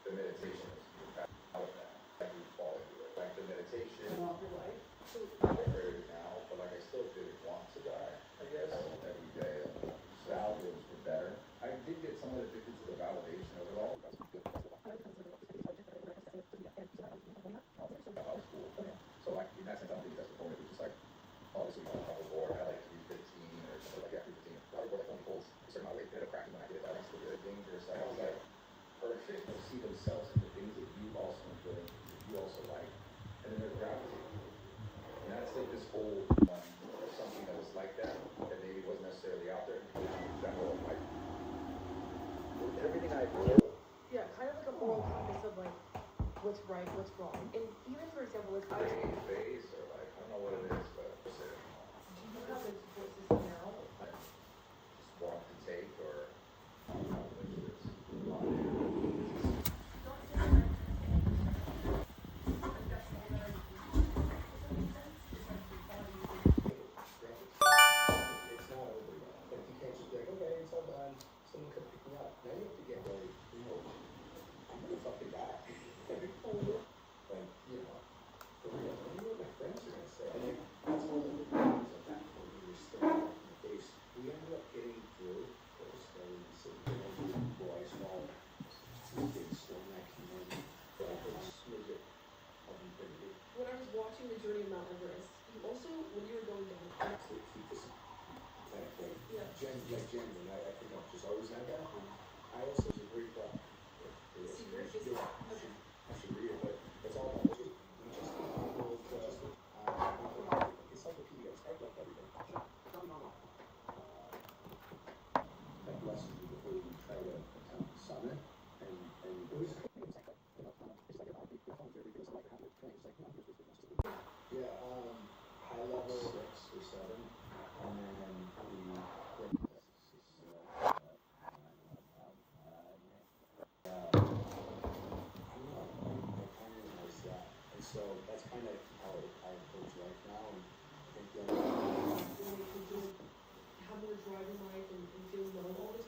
the meditation is out of that. Like you fall into it. Like the meditation. So I heard it now, but like I still did it once a day, I guess, every day. Validations were better. I did get somewhat addicted to the validation of it all. So like in that sense, I don't think that's the point. It was just like obviously on the board, I like 315 or something like that. 315. I would go like 20 volts. A certain amount of weight, bit of cracking when I did that. That's really dangerous. Like, I was like, perfect. They'll see themselves in the things that you also enjoy, that you also like, and then they're gravitating. And that's like this whole or something that was like that maybe wasn't necessarily out there. In general, like everything I do. Yeah, kind of like a moral compass of like what's right, what's wrong. And even for example, like I was Phase or like I don't know what it is, but do you have a support system now? Just walk and take or which is it's not over yet. Like you can't just be like, okay, it's all done. Someone could pick me up. Now you have to get like, I'm gonna fucking die. Like, you know, for real. I don't know what my friends are gonna say. And like, that's one of the things of that when we were still in the face. We ended up getting through those things and boys all things still next to me. But I could smooth it of infinity. When I was watching the journey of Mount Everest, you also when you were going down To keep this kind of thing. yeah. Genuine. I think I've just always had that. I also was a great Secret is I should read it, but it's all about just encyclopedia. It's like everything. That blesses you before you try to attempt the summit. And yeah, high level 6 or 7, and then so that's kind of how I approach life now, and I think have more driving life and feeling low all the